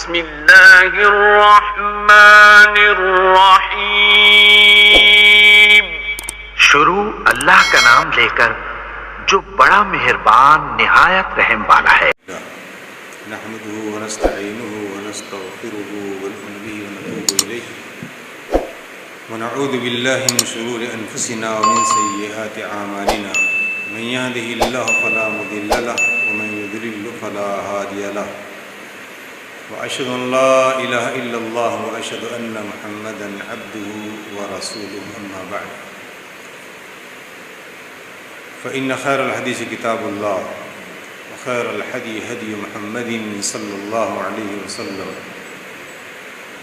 بسم اللہ الرحمن الرحیم۔ شروع اللہ کا نام لے کر جو بڑا مہربان نہایت رحم والا ہے۔ نحمده ونستعینه ونستغفره ونؤمن به ونتوب الیہ ونعوذ باللہ من شرور انفسنا ومن سیئات اعمالنا من يهده الله فلا مضل له ومن يضلل فلا هادي له واشهد ان لا اله الا الله واشهد ان محمدا عبده ورسوله اما بعد فان خير الحديث كتاب الله وخير الهدي هدي محمد صلى الله عليه وسلم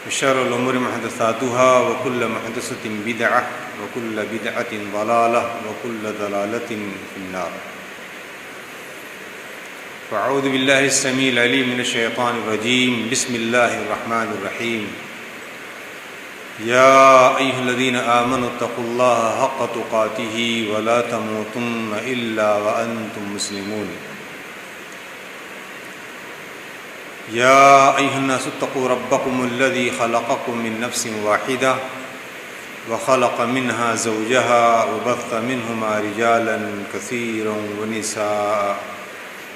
وشر الأمور محدثاتها وكل محدثة بدعة وكل بدعة ضلالة وكل ضلالة في النار فأعوذ بالله السميع العليم من الشيطان الرجيم بسم الله الرحمن الرحيم يا أيها الذين آمنوا اتقوا الله حق تقاته ولا تموتن إلا وأنتم مسلمون يا أيها الناس اتقوا ربكم الذي خلقكم من نفس واحدة وخلق منها زوجها وبث منهما رجالا كثيرا ونساء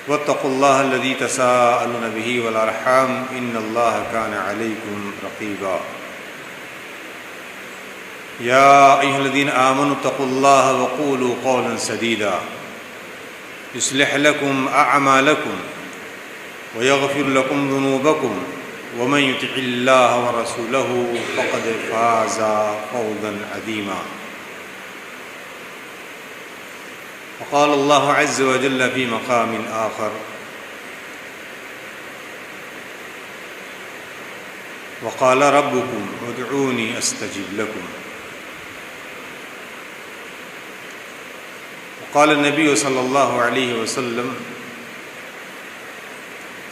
واتقوا الله الذي تساءلون به والأرحام إن الله كان عليكم رقيبا يا أيها الذين آمنوا اتقوا الله وقولوا قولا سديدا يصلح لكم أعمالكم ويغفر لكم ذنوبكم ومن يطع الله ورسوله فقد فاز فوزا عظيما وقال الله عز وجل في مقام آخر وقال ربكم ادعوني استجب لكم وقال النبي صلى الله عليه وسلم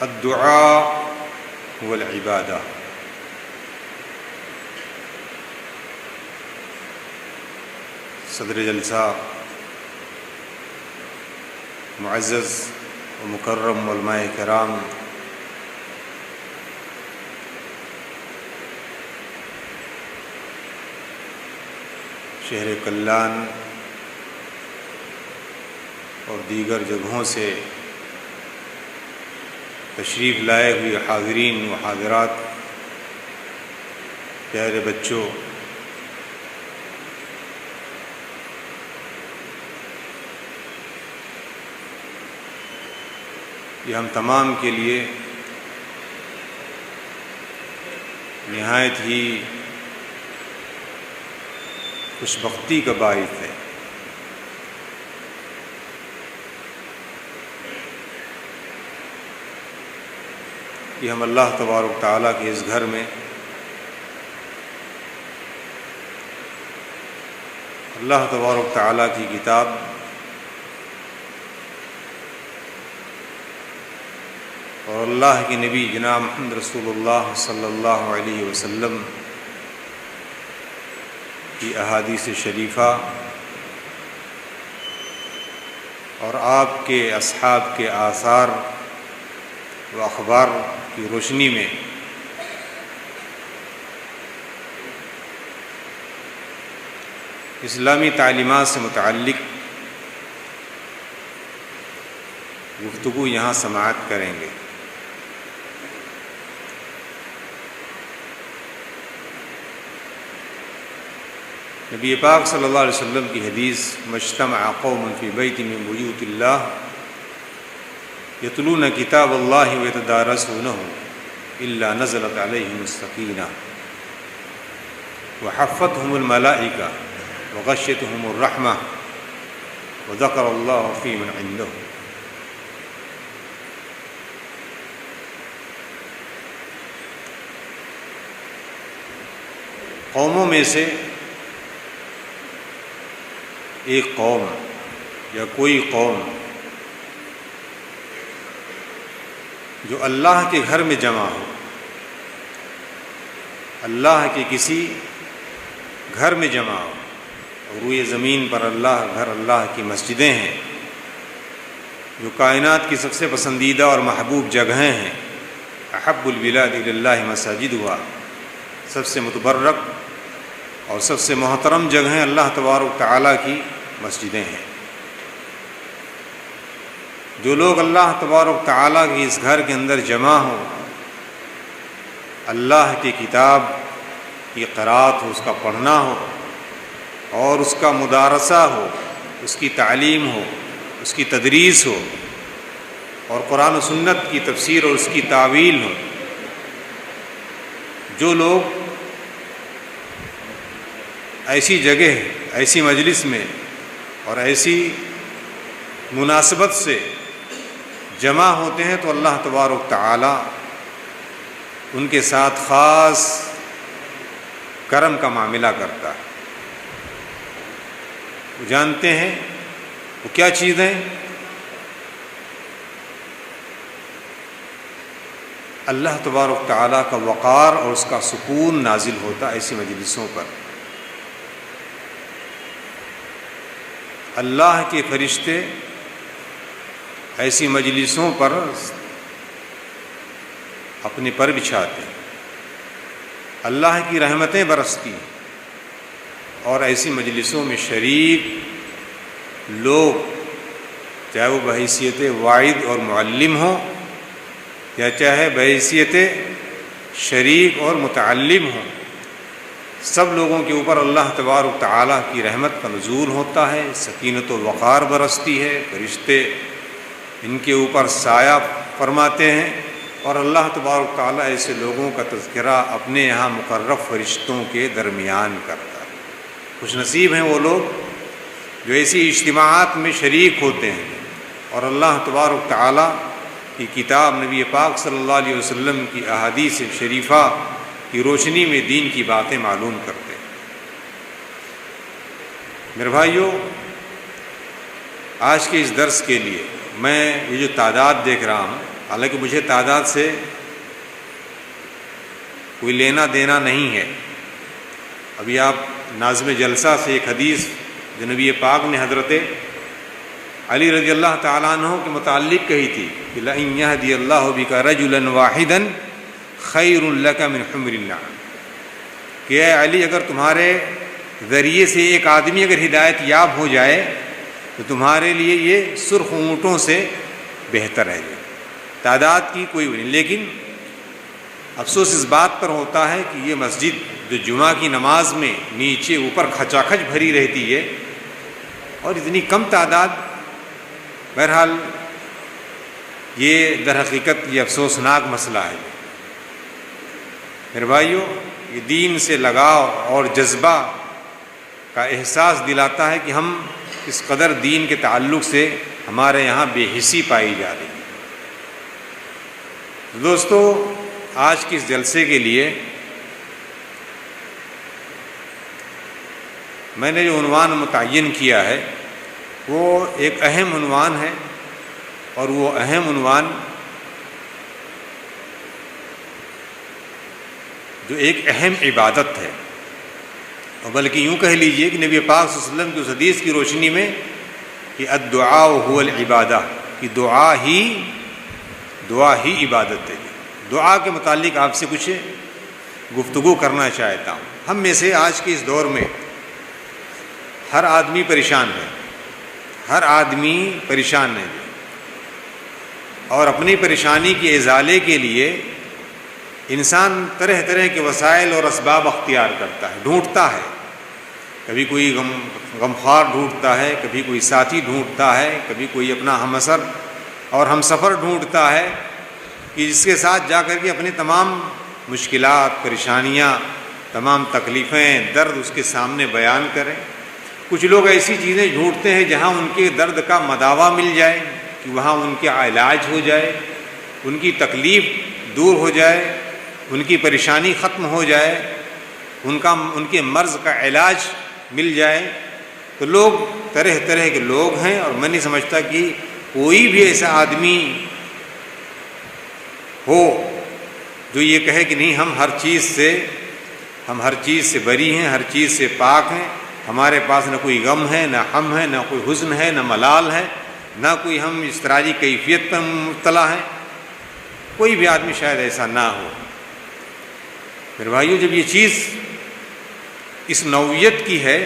الدعاء هو العبادة صدر جلسہ معزز و مکرم علماء کرام، شہر کلان اور دیگر جگہوں سے تشریف لائے ہوئے حاضرین و حاضرات، پیارے بچوں، یہ ہم تمام کے لیے نہایت ہی خوش بختی کا باعث ہے۔ کہ ہم اللہ تبارک تعالیٰ کے اس گھر میں اللہ تبارک تعالیٰ کی کتاب اور اللہ کے نبی جناب محمد رسول اللہ صلی اللہ علیہ وسلم کی احادیث شریفہ اور آپ کے اصحاب کے آثار و اخبار کی روشنی میں اسلامی تعلیمات سے متعلق گفتگو یہاں سماعت کریں گے۔ نبی پاک صلی اللہ علیہ وسلم کی حدیث مجتمع قوم فی بیت من بیوت اللہ یتلون کتاب اللہ ویتدارسونہ الا نزلت علیہم السکینہ وحفتہم الملائکہ وغشیتہم الرحمہ وذکر اللہ فی من عندہ۔ قوموں میں سے ایک قوم یا کوئی قوم جو اللہ کے گھر میں جمع ہو، اللہ کے کسی گھر میں جمع ہو، اور روئے زمین پر اللہ کی مسجدیں ہیں جو کائنات کی سب سے پسندیدہ اور محبوب جگہیں ہیں، احب البلاد الی اللہ مساجدها، سب سے متبرک اور سب سے محترم جگہیں اللہ تبارک تعالیٰ کی مسجدیں ہیں۔ جو لوگ اللہ تبارک تعالیٰ کی اس گھر کے اندر جمع ہوں، اللہ کی کتاب کی قرأت ہو، اس کا پڑھنا ہو اور اس کا مدارسہ ہو، اس کی تعلیم ہو، اس کی تدریس ہو، اور قرآن و سنت کی تفسیر اور اس کی تعویل ہو، جو لوگ ایسی جگہ، ایسی مجلس میں اور ایسی مناسبت سے جمع ہوتے ہیں تو اللہ تبارک تعالی ان کے ساتھ خاص کرم کا معاملہ کرتا ہے۔ وہ جانتے ہیں وہ کیا چیزیں؟ اللہ تبارک تعالیٰ کا وقار اور اس کا سکون نازل ہوتا ایسی مجلسوں پر۔ اللہ کے فرشتے ایسی مجلسوں پر اپنے پر بچھاتے ہیں، اللہ کی رحمتیں برستی ہیں، اور ایسی مجلسوں میں شریک لوگ، چاہے وہ بحیثیت واعظ اور معلم ہوں یا چاہے بحیثیت شریک اور متعلم ہوں، سب لوگوں کے اوپر اللہ تبارک تعالیٰ کی رحمت کا نزول ہوتا ہے، سکینت و وقار برستی ہے، فرشتے ان کے اوپر سایہ فرماتے ہیں، اور اللہ تبارک تعالیٰ ایسے لوگوں کا تذکرہ اپنے یہاں مقرب فرشتوں کے درمیان کرتا ہے۔ خوش نصیب ہیں وہ لوگ جو ایسی اجتماعات میں شریک ہوتے ہیں اور اللہ تبارک تعالیٰ کی کتاب، نبی پاک صلی اللہ علیہ وسلم کی احادیث شریفہ کی روشنی میں دین کی باتیں معلوم کرتے ہیں۔ میرے بھائیوں، آج کے اس درس کے لیے میں یہ جو تعداد دیکھ رہا ہوں، حالانکہ مجھے تعداد سے کوئی لینا دینا نہیں ہے۔ ابھی آپ ناظم جلسہ سے ایک حدیث جو نبی پاک نے حضرت علی رضی اللہ تعالیٰ عنہ کے متعلق کہی تھی کہ لَإِن يَهْدِيَ اللَّهُ بِكَ رَجُلًا وَاحِدًا خَيْرٌ لَكَ مِنْ حُمْرِ النَّعَمِ، کہ اے علی، اگر تمہارے ذریعے سے ایک آدمی اگر ہدایت یاب ہو جائے تو تمہارے لیے یہ سرخ اونٹوں سے بہتر ہے۔ تعداد کی کوئی نہیں، لیکن افسوس اس بات پر ہوتا ہے کہ یہ مسجد جو جمعہ کی نماز میں نیچے اوپر کھچا کھچ بھری رہتی ہے اور اتنی کم تعداد، بہرحال یہ در حقیقت یہ افسوسناک مسئلہ ہے۔ میرے بھائیوں، یہ دین سے لگاؤ اور جذبہ کا احساس دلاتا ہے کہ ہم اس قدر دین کے تعلق سے ہمارے یہاں بے حسی پائی جا رہی ہے۔ دوستو، آج کے اس جلسے کے لیے میں نے جو عنوان متعین کیا ہے وہ ایک اہم عنوان ہے، اور وہ اہم عنوان جو ایک اہم عبادت ہے، اور بلکہ یوں کہہ لیجئے کہ نبی پاک صلی اللہ علیہ وسلم کی اس حدیث کی روشنی میں کہ الدعاء هو العبادہ، کہ دعا ہی عبادت ہے۔ دعا کے متعلق آپ سے کچھ گفتگو کرنا چاہتا ہوں۔ ہم میں سے آج کے اس دور میں ہر آدمی پریشان ہے، ہر آدمی پریشان ہے، اور اپنی پریشانی کے ازالے کے لیے انسان طرح طرح کے وسائل اور اسباب اختیار کرتا ہے، ڈھونڈتا ہے۔ کبھی کوئی غمخوار ڈھونڈتا ہے، کبھی کوئی ساتھی ڈھونڈتا ہے، کبھی کوئی اپنا ہم اثر اور ہم سفر ڈھونڈتا ہے کہ جس کے ساتھ جا کر کے اپنی تمام مشکلات، پریشانیاں، تمام تکلیفیں، درد اس کے سامنے بیان کریں۔ کچھ لوگ ایسی چیزیں ڈھونڈتے ہیں جہاں ان کے درد کا مداوا مل جائے، کہ وہاں ان کا علاج ہو جائے، ان کی تکلیف دور ہو جائے، ان کی پریشانی ختم ہو جائے، ان کے مرض کا علاج مل جائے۔ تو لوگ طرح طرح کے لوگ ہیں، اور میں نہیں سمجھتا کہ کوئی بھی ایسا آدمی ہو جو یہ کہے کہ نہیں، ہم ہر چیز سے بری ہیں، ہر چیز سے پاک ہیں، ہمارے پاس نہ کوئی غم ہے، نہ ہم ہے، نہ کوئی حزن ہے، نہ ملال ہے، نہ کوئی ہم اضطراری کیفیت پر مبتلا ہیں۔ کوئی بھی آدمی شاید ایسا نہ ہو۔ میرے بھائیو، جب یہ چیز اس نوعیت کی ہے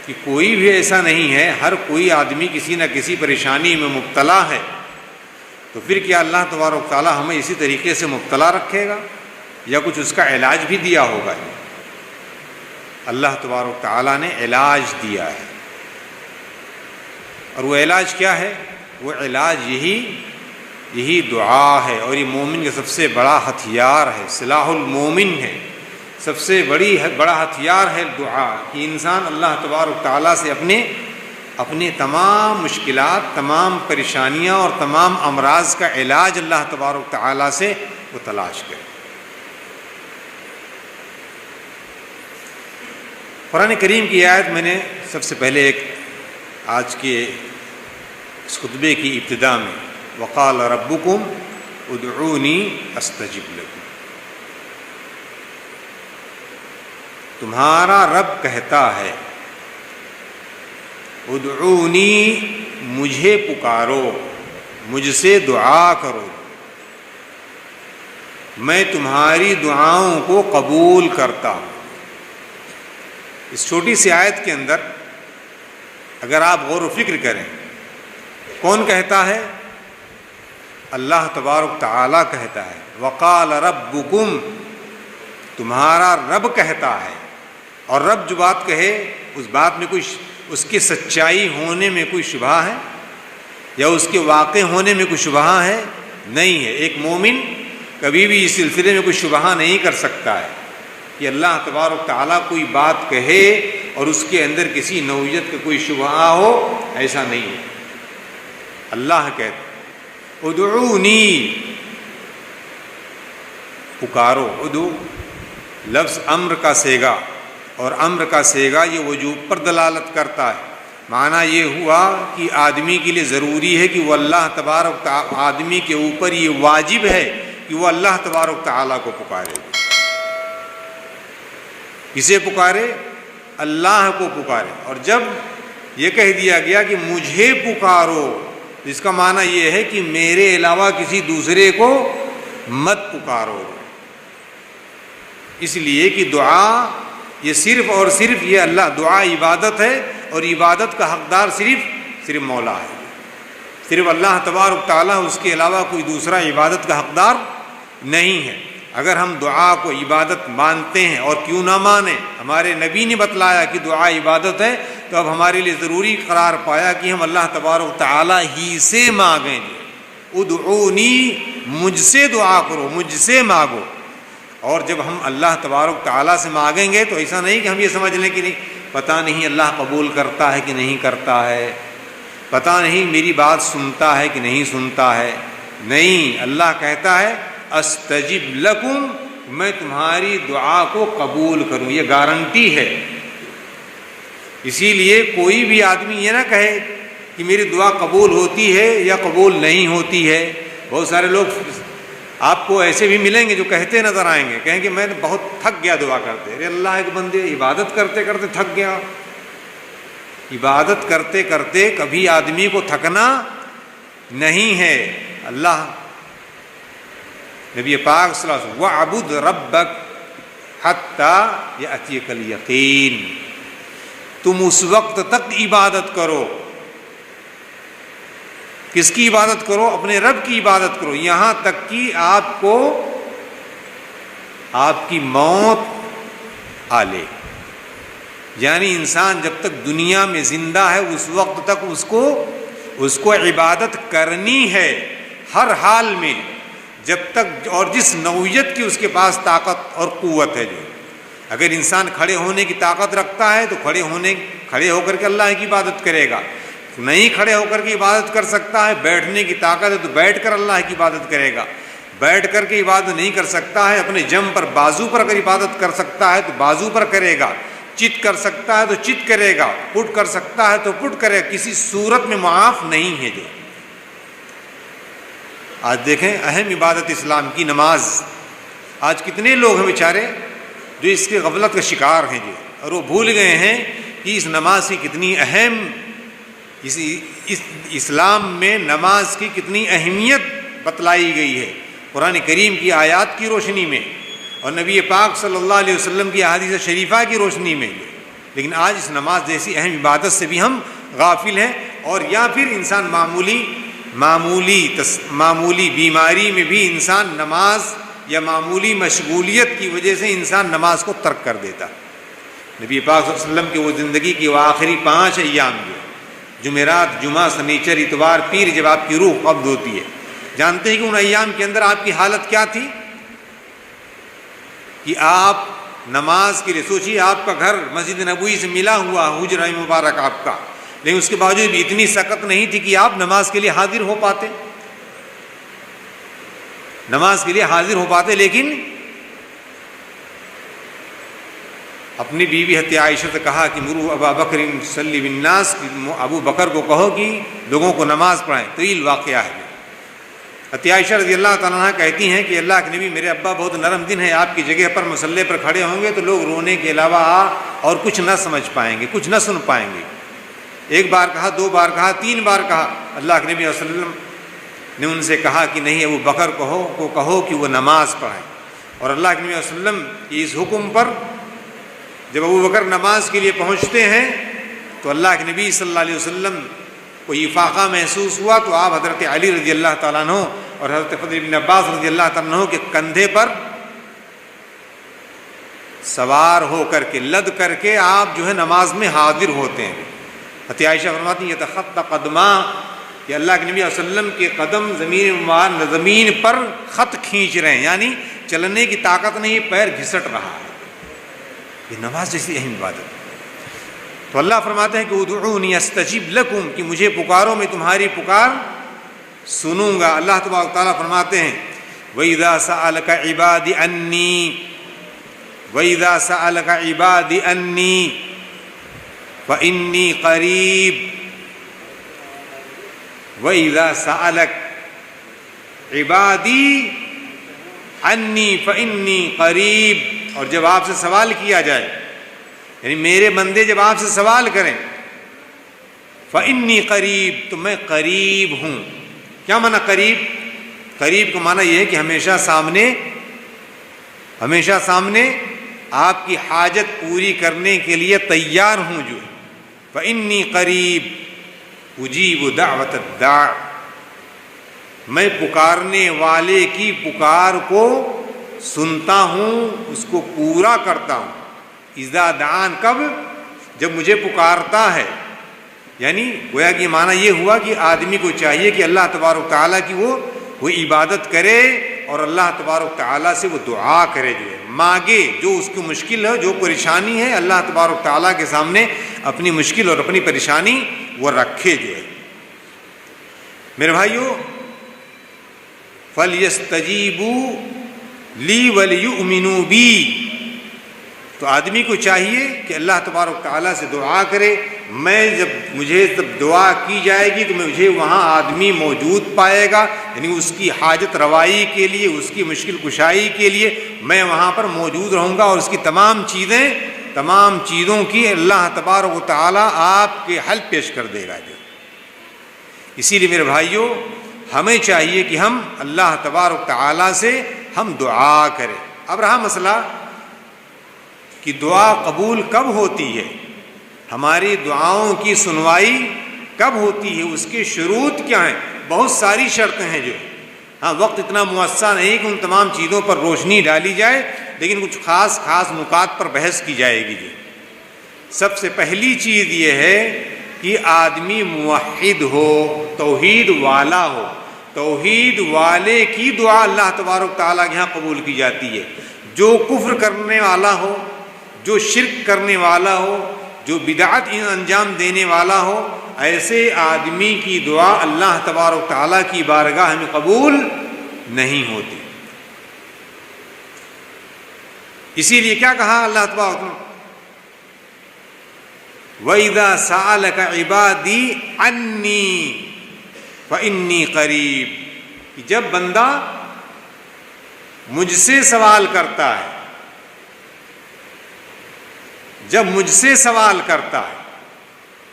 کہ کوئی بھی ایسا نہیں ہے، ہر کوئی آدمی کسی نہ کسی پریشانی میں مبتلا ہے، تو پھر کیا اللہ تبارک و تعالیٰ ہمیں اسی طریقے سے مبتلا رکھے گا یا کچھ اس کا علاج بھی دیا ہوگا؟ اللہ تبارک و تعالیٰ نے علاج دیا ہے، اور وہ علاج کیا ہے؟ وہ علاج یہی دعا ہے، اور یہ مومن کا سب سے بڑا ہتھیار ہے، سلاح المومن ہے، سب سے بڑا ہتھیار ہے دعا، کہ انسان اللہ تبارک و تعالیٰ سے اپنے تمام مشکلات، تمام پریشانیاں اور تمام امراض کا علاج اللہ تبارک و تعالیٰ سے وہ تلاش کرے۔ قرآن کریم کی آیت میں نے سب سے پہلے آج کے اس خطبے کی ابتدا میں وقال ربکم ادعونی استجب لکم، تمہارا رب کہتا ہے ادعونی، مجھے پکارو، مجھ سے دعا کرو، میں تمہاری دعاؤں کو قبول کرتا ہوں۔ اس چھوٹی سی آیت کے اندر اگر آپ غور و فکر کریں، کون کہتا ہے؟ اللہ تبارک تعالیٰ کہتا ہے، وقال ربکم، تمہارا رب کہتا ہے۔ اور رب جو بات کہے اس بات میں اس کی سچائی ہونے میں کوئی شبہ ہے یا اس کے واقع ہونے میں کوئی شبہ ہے؟ نہیں ہے۔ ایک مومن کبھی بھی اس سلسلے میں کوئی شبہ نہیں کر سکتا ہے کہ اللہ تبارک تعالیٰ کوئی بات کہے اور اس کے اندر کسی نوعیت کا کوئی شبہ ہو، ایسا نہیں ہے۔ اللہ کہتا ادعونی، پکارو، ادعو لفظ امر کا صیغہ، اور امر کا صیغہ یہ وجوب پر دلالت کرتا ہے۔ معنی یہ ہوا کہ آدمی کے لیے ضروری ہے کہ وہ اللہ تبارک تعالیٰ، آدمی کے اوپر یہ واجب ہے کہ وہ اللہ تبارک تعالیٰ کو پکارے۔ کسے پکارے؟ اللہ کو پکارے۔ اور جب یہ کہہ دیا گیا کہ مجھے پکارو، اس کا معنی یہ ہے کہ میرے علاوہ کسی دوسرے کو مت پکارو، اس لیے کہ دعا یہ صرف اور صرف یہ اللہ، دعا عبادت ہے اور عبادت کا حقدار صرف مولا ہے، صرف اللہ تبارک تعالیٰ، اس کے علاوہ کوئی دوسرا عبادت کا حقدار نہیں ہے۔ اگر ہم دعا کو عبادت مانتے ہیں، اور کیوں نہ مانیں، ہمارے نبی نے بتلایا کہ دعا عبادت ہے، تو اب ہمارے لیے ضروری قرار پایا کہ ہم اللہ تبارک تعالیٰ ہی سے مانگیں گے۔ ادعونی، مجھ سے دعا کرو، مجھ سے مانگو۔ اور جب ہم اللہ تبارک تعالیٰ سے مانگیں گے تو ایسا نہیں کہ ہم یہ سمجھ لیں کہ نہیں پتہ نہیں اللہ قبول کرتا ہے کہ نہیں کرتا ہے، پتہ نہیں میری بات سنتا ہے کہ نہیں سنتا ہے۔ نہیں، اللہ کہتا ہے استجب لکم، میں تمہاری دعا کو قبول کروں، یہ گارنٹی ہے۔ اسی لیے کوئی بھی آدمی یہ نہ کہے کہ میری دعا قبول ہوتی ہے یا قبول نہیں ہوتی ہے۔ بہت سارے لوگ آپ کو ایسے بھی ملیں گے جو کہتے نظر آئیں گے، کہیں کہ میں بہت تھک گیا دعا کرتے، ارے اللہ کے بندے، عبادت کرتے کرتے تھک گیا؟ عبادت کرتے کرتے کبھی آدمی کو تھکنا نہیں ہے۔ اللہ نبی پاک صلی اللہ علیہ وسلم وَعْبُدْ رَبَّكَ حَتَّى يَأْتِيَكَ الْيَقِينُ، تم اس وقت تک عبادت کرو۔ کس کی عبادت کرو؟ اپنے رب کی عبادت کرو، یہاں تک کہ آپ کو آپ کی موت آ لے۔ یعنی انسان جب تک دنیا میں زندہ ہے اس وقت تک اس کو عبادت کرنی ہے، ہر حال میں، جب تک، اور جس نوعیت کی اس کے پاس طاقت اور قوت ہے۔ جو اگر انسان کھڑے ہونے کی طاقت رکھتا ہے تو کھڑے ہو کر کے اللہ کی عبادت کرے گا، نہیں کھڑے ہو کر کے عبادت کر سکتا ہے، بیٹھنے کی طاقت ہے تو بیٹھ کر اللہ کی عبادت کرے گا، بیٹھ کر کے عبادت نہیں کر سکتا ہے، اپنے جم پر، بازو پر اگر عبادت کر سکتا ہے تو بازو پر کرے گا، چت کر سکتا ہے تو چت کرے گا، پٹ کر سکتا ہے تو پٹ کرے گا، کسی صورت میں معاف نہیں ہے۔ جو آج دیکھیں اہم عبادت اسلام کی نماز، آج کتنے لوگ ہیں بیچارے جو اس کے غفلت کا شکار ہیں جو، اور وہ بھول گئے ہیں کہ اس نماز کی کتنی اہم، اس اسلام میں نماز کی کتنی اہمیت بتلائی گئی ہے۔ قرآن کریم کی آیات کی روشنی میں اور نبی پاک صلی اللہ علیہ وسلم کی احادیث شریفہ کی روشنی میں. لیکن آج اس نماز جیسی اہم عبادت سے بھی ہم غافل ہیں. اور یا پھر انسان معمولی بیماری میں بھی انسان نماز یا معمولی مشغولیت کی وجہ سے انسان نماز کو ترک کر دیتا. نبی پاک صلی اللہ علیہ وسلم کی وہ زندگی کی وہ آخری 5 ایام جو جمعرات، جمعہ، سنیچر، اتوار، پیر، جب آپ کی روح قبض ہوتی ہے، جانتے ہیں کہ ان ایام کے اندر آپ کی حالت کیا تھی؟ کہ آپ نماز کے لیے سوچیے، آپ کا گھر مسجد نبوی سے ملا ہوا حجرہ مبارک آپ کا، لیکن اس کے باوجود بھی اتنی سخت نہیں تھی کہ آپ نماز کے لیے حاضر ہو پاتے، لیکن اپنی بیوی حضرت عائشہ سے کہا کہ مرو ابا بکر صلی بالناس، ابو بکر کو کہو کہ لوگوں کو نماز پڑھائیں. طویل واقعہ ہے. حضرت عائشہ رضی اللہ تعالیٰ عنہ کہتی ہیں کہ اللہ کے نبی، میرے ابا بہت نرم دل ہیں، آپ کی جگہ پر مصلی پر کھڑے ہوں گے تو لوگ رونے کے علاوہ اور کچھ نہ سمجھ پائیں گے، کچھ نہ سن پائیں گے. 1 بار کہا، 2 بار کہا، 3 بار کہا. اللہ کے نبی صلی اللہ علیہ وسلم نے ان سے کہا کہ نہیں، ابو بکر کو کہو کہ وہ نماز پڑھائیں. اور اللہ کے نبی صلی اللہ علیہ وسلم کی اس حکم پر جب ابو بکر نماز کے لیے پہنچتے ہیں تو اللہ کے نبی صلی اللہ علیہ وسلم کو یہ فاقہ محسوس ہوا تو آپ حضرت علی رضی اللہ تعالیٰ عنہ اور حضرت فضل بن عباس رضی اللہ تعالیٰ عنہ کے کندھے پر سوار ہو کر کے، لد کر کے آپ جو ہے نماز میں حاضر ہوتے ہیں. حضرت عائشہ فرماتی ہیں یتخطى قدما، کہ اللہ کے نبی صلی اللہ علیہ وسلم کے قدم زمین پر خط کھینچ رہے ہیں، یعنی چلنے کی طاقت نہیں، پیر گھسٹ رہا ہے. یہ نماز جیسی اہم عبادت. تو اللہ فرماتے ہیں کہ ادعونی استجب لکم، کہ مجھے پکارو میں تمہاری پکار سنوں گا. اللہ تبارک تعالیٰ فرماتے ہیں وَإِذَا سَأَلَكَ عِبَادِ أَنِّي فَإِنِّي قَرِيب. وَإِذَا سَأَلَكَ عِبَادِي أَنِّي فَإِنِّي قَرِيب. اور جب آپ سے سوال کیا جائے، یعنی میرے بندے جب آپ سے سوال کریں، فَإِنِّي قَرِيب، تو میں قریب ہوں. کیا معنی قریب؟ قریب کا معنی یہ ہے کہ ہمیشہ سامنے آپ کی حاجت پوری کرنے کے لیے تیار ہوں. جو فَإِنِّي قَرِيب أُجِيبُ دَعْوَةَ الدَّاعِ، میں پکارنے والے کی پکار کو سنتا ہوں، اس کو پورا کرتا ہوں. اذا دعان، کب؟ جب مجھے پکارتا ہے. یعنی گویا کہ معنی یہ ہوا کہ آدمی کو چاہیے کہ اللہ تبارک تعالیٰ کی وہ عبادت کرے اور اللہ تبارک تعالیٰ سے وہ دعا کرے، جو ہے مانگے، جو اس کی مشکل ہے، جو پریشانی ہے، اللہ تبارک تعالیٰ کے سامنے اپنی مشکل اور اپنی پریشانی وہ رکھے. جو ہے میرے بھائیو، فَلْيَسْتَجِيبُوا لی وَلْيُؤْمِنُوا بِی، تو آدمی کو چاہیے کہ اللہ تبارک تعالیٰ سے دعا کرے. مجھے جب دعا کی جائے گی تو مجھے وہاں آدمی موجود پائے گا، یعنی اس کی حاجت روائی کے لیے، اس کی مشکل کشائی کے لیے میں وہاں پر موجود رہوں گا، اور اس کی تمام چیزوں کی اللہ تبارک و تعالیٰ آپ کے حل پیش کر دے گا. اسی لیے میرے بھائیوں، ہمیں چاہیے کہ ہم اللہ تبارک تعالیٰ سے ہم دعا کریں. اب رہا مسئلہ کہ دعا قبول کب ہوتی ہے، ہماری دعاؤں کی سنوائی کب ہوتی ہے، اس کے شروط کیا ہیں؟ بہت ساری شرطیں ہیں. جو وقت اتنا موسع نہیں کہ ان تمام چیزوں پر روشنی ڈالی جائے، لیکن کچھ خاص نکات پر بحث کی جائے گی. جو سب سے پہلی چیز یہ ہے کہ آدمی موحد ہو، توحید والا ہو. توحید والے کی دعا اللہ تبارک تعالیٰ کے یہاں قبول کی جاتی ہے. جو کفر کرنے والا ہو، جو شرک کرنے والا ہو، جو بدعت انجام دینے والا ہو، ایسے آدمی کی دعا اللہ تبارک تعالیٰ کی بارگاہ میں قبول نہیں ہوتی. اسی لیے کیا کہا اللہ تبارک تعالیٰ؟ وَإِذَا سَأَلَكَ عِبَادِي عَنِّي فَإِنِّي قَرِيب، کہ جب بندہ مجھ سے سوال کرتا ہے، جب مجھ سے سوال کرتا ہے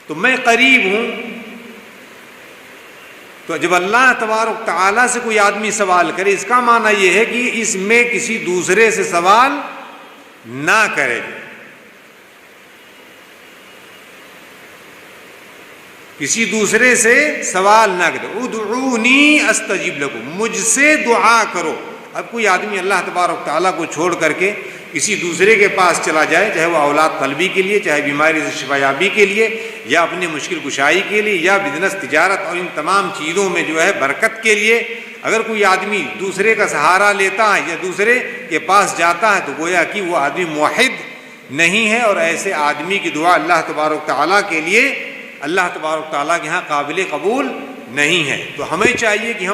تو میں قریب ہوں. تو جب اللہ تبارک تعالیٰ سے کوئی آدمی سوال کرے، اس کا معنی یہ ہے کہ اس میں کسی دوسرے سے سوال نہ کرے، کسی دوسرے سے سوال نہ کرے۔ ادعونی استجب لکم، مجھ سے دعا کرو۔ اب کوئی آدمی اللہ تبارک تعالیٰ کو چھوڑ کر کے کسی دوسرے کے پاس چلا جائے، چاہے وہ اولاد طلبی کے لیے، چاہے بیماری سے شفا یابی کے لیے، یا اپنی مشکل کشائی کے لیے، یا بزنس تجارت اور ان تمام چیزوں میں جو ہے برکت کے لیے، اگر کوئی آدمی دوسرے کا سہارا لیتا ہے یا دوسرے کے پاس جاتا ہے تو گویا کہ وہ آدمی موحد نہیں ہے، اور ایسے آدمی کی دعا اللہ تبارک تعالیٰ کے لیے اللہ تبارک تعالیٰ کے ہاں قابل قبول نہیں ہے۔ تو ہمیں چاہیے کہ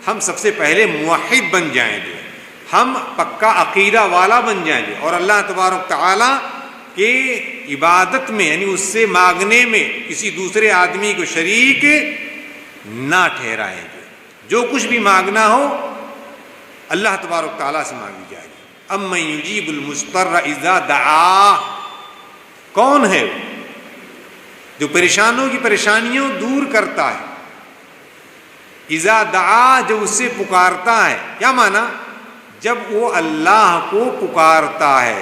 ہم سب سے پہلے موحد بن جائیں گے، ہم پکا عقیدہ والا بن جائیں گے، اور اللہ تبارک تعالیٰ کے عبادت میں یعنی اس سے مانگنے میں کسی دوسرے آدمی کو شریک نہ ٹھہرائیں گے۔ جو کچھ بھی مانگنا ہو اللہ تبارک تعالیٰ سے مانگی جائے گی۔ امن یجیب المضطر اذا دعا، کون ہے جو پریشانوں کی پریشانیوں دور کرتا ہے؟ اذا دعا، جب اس سے پکارتا ہے۔ کیا معنی؟ جب وہ اللہ کو پکارتا ہے،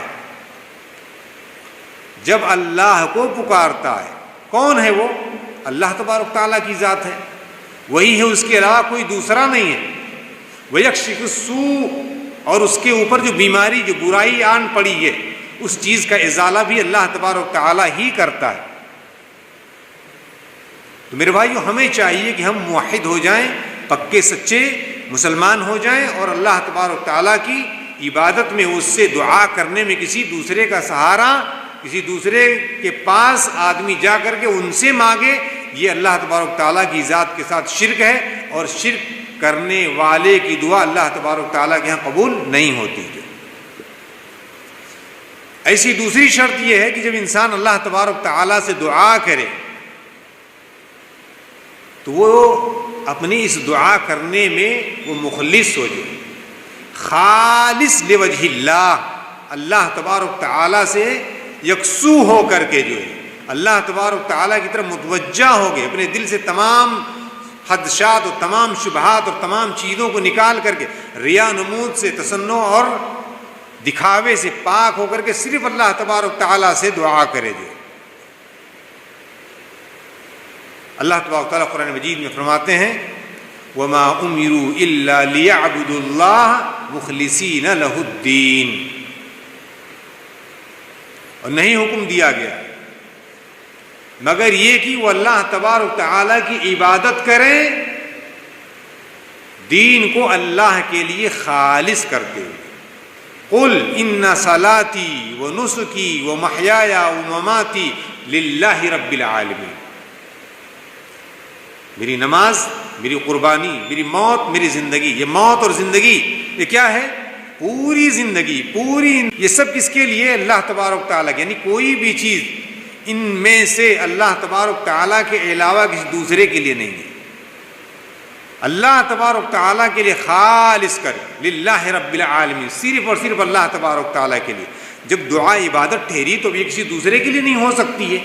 جب اللہ کو پکارتا ہے۔ کون ہے وہ؟ اللہ تبارک تعالیٰ کی ذات ہے، وہی ہے، اس کے علاوہ کوئی دوسرا نہیں ہے۔ وَيَكْشِفُ السُّوءَ، اور اس کے اوپر جو بیماری، جو برائی آن پڑی ہے، اس چیز کا ازالہ بھی اللہ تبارک تعالیٰ ہی کرتا ہے۔ تو میرے بھائیو، ہمیں چاہیے کہ ہم موحد ہو جائیں، پکے سچے مسلمان ہو جائیں، اور اللہ تبارک تعالیٰ کی عبادت میں اس سے دعا کرنے میں کسی دوسرے کا سہارا، کسی دوسرے کے پاس آدمی جا کر کے ان سے مانگے، یہ اللہ تبارک تعالیٰ کی ذات کے ساتھ شرک ہے، اور شرک کرنے والے کی دعا اللہ تبارک تعالیٰ کے ہاں قبول نہیں ہوتی۔ ایسی دوسری شرط یہ ہے کہ جب انسان اللہ تبارک تعالیٰ سے دعا کرے تو وہ اپنی اس دعا کرنے میں وہ مخلص ہو جائے، خالص لوجہ اللہ، اللہ تبارک تعالیٰ سے یکسو ہو کر کے جو ہے اللہ تبارک تعالیٰ کی طرف متوجہ ہو گئے، اپنے دل سے تمام خدشات اور تمام شبہات اور تمام چیزوں کو نکال کر کے، ریا نمود سے، تصنع اور دکھاوے سے پاک ہو کر کے صرف اللہ تبارک تعالیٰ سے دعا کرے جو۔ اللہ تبارک تعالیٰ قرآن مجید میں فرماتے ہیں وَمَا أُمِرُوا إِلَّا لِيَعْبُدُوا اللَّهَ مُخْلِصِينَ لَهُ الدِّينَ، اور نہیں حکم دیا گیا مگر یہ کہ وہ اللہ تبارک تعالیٰ کی عبادت کریں، دین کو اللہ کے لیے خالص کرتے ہوئے۔ قُلْ إِنَّ صَلَاتِي وَنُسُكِي وَمَحْيَايَ وَمَمَاتِي لِلَّهِ رَبِّ الْعَالَمِينَ، میری نماز، میری قربانی، میری موت، میری زندگی، یہ موت اور زندگی یہ کیا ہے؟ پوری زندگی، پوری، یہ سب کس کے لیے؟ اللہ تبارک تعالیٰ کے، یعنی کوئی بھی چیز ان میں سے اللہ تبارک تعالیٰ کے علاوہ کسی دوسرے کے لیے نہیں ہے، اللہ تبارک تعالیٰ کے لیے خالص کر، للہ رب العالمین، صرف اور صرف اللہ تبارک تعالیٰ کے لیے۔ جب دعا عبادت ٹھہری تو یہ کسی دوسرے کے لیے نہیں ہو سکتی ہے،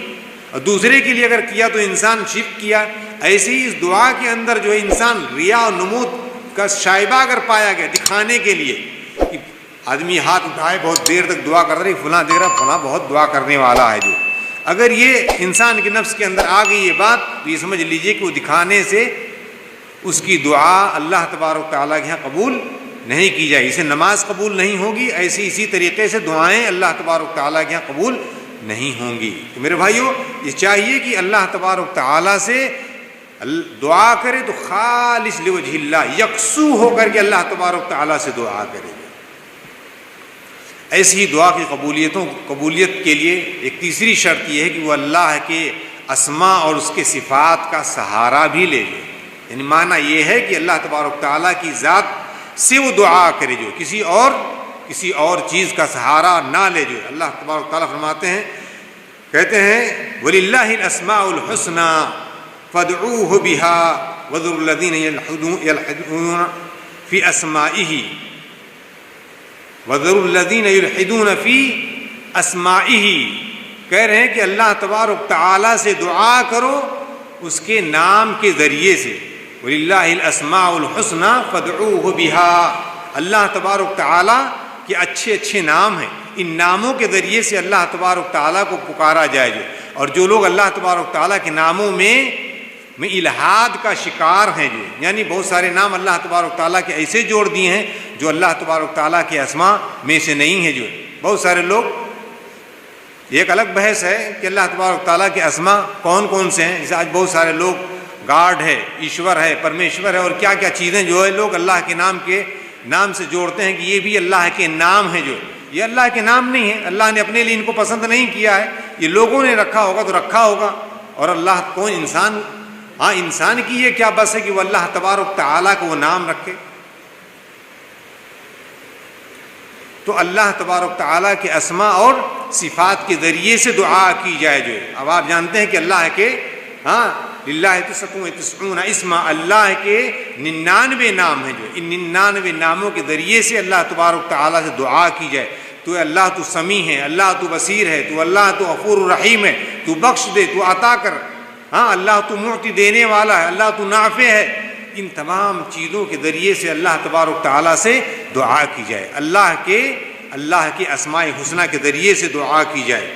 اور دوسرے کے لیے اگر کیا تو انسان شرک کیا۔ ایسے ہی اس دعا کے اندر جو ہے انسان ریا اور نمود کا شائبہ اگر پایا گیا دکھانے کے لیے، کہ آدمی ہاتھ اٹھائے بہت دیر تک دعا کر رہی، فلاں دے رہا، فلاں بہت دعا کرنے والا ہے، جو اگر یہ انسان کے نفس کے اندر آ گئی یہ بات تو یہ سمجھ لیجئے کہ وہ دکھانے سے اس کی دعا اللہ تبارک تعالیٰ کے یہاں قبول نہیں کی جائے، اسے نماز قبول نہیں ہوگی، ایسی اسی طریقے سے دعائیں اللہ تبارک تعالیٰ کے یہاں قبول نہیں ہوں گی۔ تو میرے بھائیو، یہ چاہیے کہ اللہ تبارک تعالیٰ سے دعا کرے تو خالص لوجہ اللہ، یکسو ہو کر کے اللہ تبارک تعالیٰ سے دعا کرے۔ ایسی ہی دعا کی قبولیت کے لیے ایک تیسری شرط یہ ہے کہ وہ اللہ کے اسماء اور اس کے صفات کا سہارا بھی لے لے، یعنی معنی یہ ہے کہ اللہ تبارک تعالیٰ کی ذات سے وہ دعا کرے، جو کسی اور چیز کا سہارا نہ لے۔ جو اللہ تبارک تعالیٰ فرماتے ہیں، کہتے ہیں وَلِلَّهِ الْأَسْمَاءُ الْحُسْنَى فَادْعُوهُ بِهَا وَذَرُوا الَّذِينَ يَلْحِدُونَ فِي أَسْمَائِهِ وَذَرُوا الَّذِينَ يُلْحِدُونَ فِي أَسْمَائِهِ، کہہ رہے ہیں کہ اللہ تبارک تعالیٰ سے دعا کرو اس کے نام کے ذریعے سے، وَلِلَّهِ الْأَسْمَاءُ الْحُسْنَى فَادْعُوهُ بِهَا، اللہ تبارک تعالیٰ کے اچھے اچھے نام ہیں، ان ناموں کے ذریعے سے اللہ تبارک تعالیٰ کو پکارا جائے جو، اور جو لوگ اللہ تبارک تعالیٰ کے ناموں میں الحاد کا شکار ہیں جو، یعنی بہت سارے نام اللہ تبارک تعالیٰ کے ایسے جوڑ دیے ہیں جو اللہ تبارک تعالیٰ کے اسماء میں سے نہیں ہیں جو، بہت سارے لوگ، ایک الگ بحث ہے کہ اللہ تبارک تعالیٰ کے اسماء کون کون سے ہیں، جیسے آج بہت سارے لوگ گاڈ ہے، ایشور ہے، پرمیشور ہے، اور کیا کیا چیزیں جو ہے لوگ اللہ کے نام سے جوڑتے ہیں کہ یہ بھی اللہ کے نام ہیں جو، یہ اللہ کے نام نہیں ہے، اللہ نے اپنے لیے ان کو پسند نہیں کیا ہے، یہ لوگوں نے رکھا ہوگا تو رکھا ہوگا، اور اللہ کون انسان کی یہ کیا بس ہے کہ وہ اللہ تبارک تعالیٰ کو وہ نام رکھے۔ تو اللہ تبارک تعالیٰ کے اسماء اور صفات کے ذریعے سے دعا کی جائے جو، اب آپ جانتے ہیں کہ اللہ کے للہ 99 اسما، اللہ کے 99 نام ہیں جو، ان 99 ناموں کے ذریعے سے اللہ تبارک تعالیٰ سے دعا کی جائے، تو اللہ تو سمیع ہے، اللہ تو بصیر ہے، تو اللہ تو غفور الرحیم ہے، تو بخش دے، تو عطا کر، اللہ تو معطی دینے والا ہے، اللہ تو نافع ہے، ان تمام چیزوں کے ذریعے سے اللہ تبارک تعالیٰ سے دعا کی جائے، اللہ کے اسماء حسنہ کے ذریعے سے دعا کی جائے۔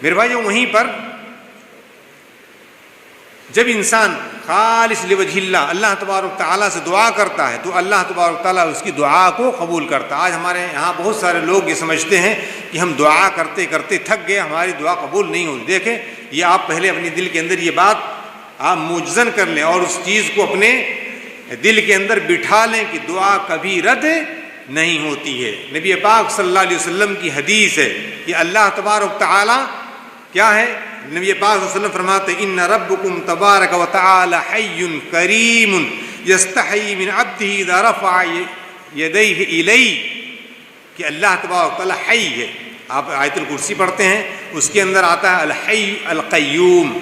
میرے بھائیو، وہیں پر جب انسان خالص لوجہ اللہ تبارک تعالیٰ سے دعا کرتا ہے تو اللہ تبارک تعالیٰ اس کی دعا کو قبول کرتا ہے۔ آج ہمارے یہاں بہت سارے لوگ یہ سمجھتے ہیں کہ ہم دعا کرتے کرتے تھک گئے، ہماری دعا قبول نہیں ہوئی۔ دیکھیں، یہ آپ پہلے اپنے دل کے اندر یہ بات آپ موجزن کر لیں اور اس چیز کو اپنے دل کے اندر بٹھا لیں کہ دعا کبھی رد نہیں ہوتی ہے۔ نبی پاک صلی اللہ علیہ وسلم کی حدیث ہے کہ اللہ تبارک تعالیٰ کیا ہے، نبی پاک صلی اللہ علیہ وسلم فرماتے ہیں ان ربکم تبارک و تعالی حی کریم یستحی من عبدہ اذا رفع یدیہ الیہ، کہ اللہ تبارک تعالی حی ہے۔ آپ آیت الکرسی پڑھتے ہیں، اس کے اندر آتا ہے الحی القیوم،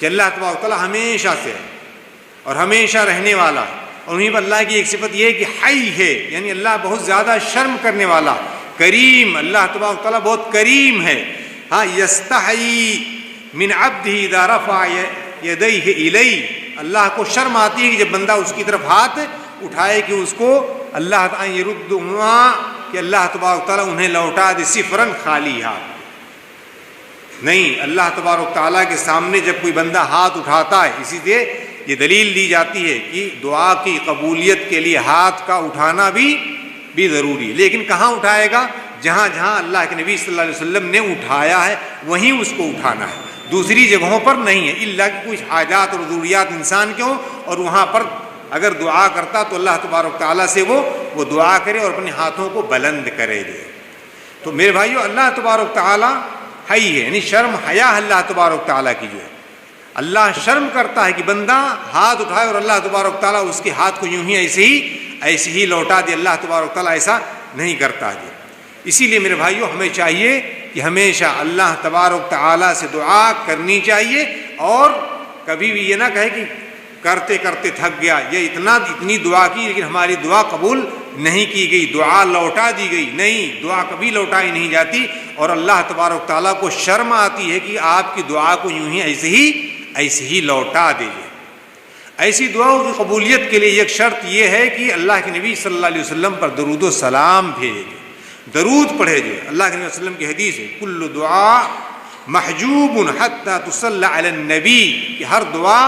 کہ اللہ تبارک تعالی ہمیشہ سے ہے اور ہمیشہ رہنے والا ہے، اور وہیں پر اللہ کی ایک صفت یہ ہے کہ حی ہے، یعنی اللہ بہت زیادہ شرم کرنے والا، کریم، اللہ تبارک تعالی بہت کریم ہے۔ یستحی من عبدہ اذا رفع یدیہ الیہ، اللہ کو شرم آتی ہے کہ جب بندہ اس کی طرف ہاتھ اٹھائے کہ اس کو اللہ تعالی یردہما، کہ اللہ تبارک تعالیٰ انہیں لوٹا دے صفراً خالی ہاتھ نہیں۔ اللہ تبارک تعالیٰ کے سامنے جب کوئی بندہ ہاتھ اٹھاتا ہے، اسی لیے یہ دلیل دی جاتی ہے کہ دعا کی قبولیت کے لیے ہاتھ کا اٹھانا بھی ضروری ہے، لیکن کہاں اٹھائے گا؟ جہاں جہاں اللہ کے نبی صلی اللہ علیہ وسلم نے اٹھایا ہے وہیں اس کو اٹھانا ہے، دوسری جگہوں پر نہیں ہے، الا کہ کچھ حاجات اور ضروریات انسان کے ہوں، اور وہاں پر اگر دعا کرتا تو اللہ تبارک تعالیٰ سے وہ دعا کرے اور اپنے ہاتھوں کو بلند کرے دے۔ تو میرے بھائیو، اللہ تبارک تعالیٰ حی ہے، یعنی شرم حیا اللہ تبارک تعالیٰ کی جو ہے، اللہ شرم کرتا ہے کہ بندہ ہاتھ اٹھائے اور اللہ تبارک تعالیٰ اس کے ہاتھ کو یوں ہی ایسے ہی لوٹا دے، اللہ تبارک تعالیٰ ایسا نہیں کرتا ہے۔ اسی لیے میرے بھائیو، ہمیں چاہیے کہ ہمیشہ اللہ تبارک تعالیٰ سے دعا کرنی چاہیے، اور کبھی بھی یہ نہ کہے کہ کرتے کرتے تھک گیا، یہ اتنی دعا کی لیکن ہماری دعا قبول نہیں کی گئی، دعا لوٹا دی گئی، نہیں، دعا کبھی لوٹائی نہیں جاتی، اور اللہ تبارک تعالیٰ کو شرم آتی ہے کہ آپ کی دعا کو یوں ہی ایسے ہی لوٹا دیجیے۔ ایسی دعاؤں کی قبولیت کے لیے ایک شرط یہ ہے کہ اللہ کے نبی صلی اللہ علیہ وسلم پر درود و سلام بھیجے، درود پڑھے جو۔ اللہ کے نبی صلی اللہ علیہ وسلم کی حدیث ہے کل دعا محجوب حتی تصلی علی النبی، کہ ہر دعا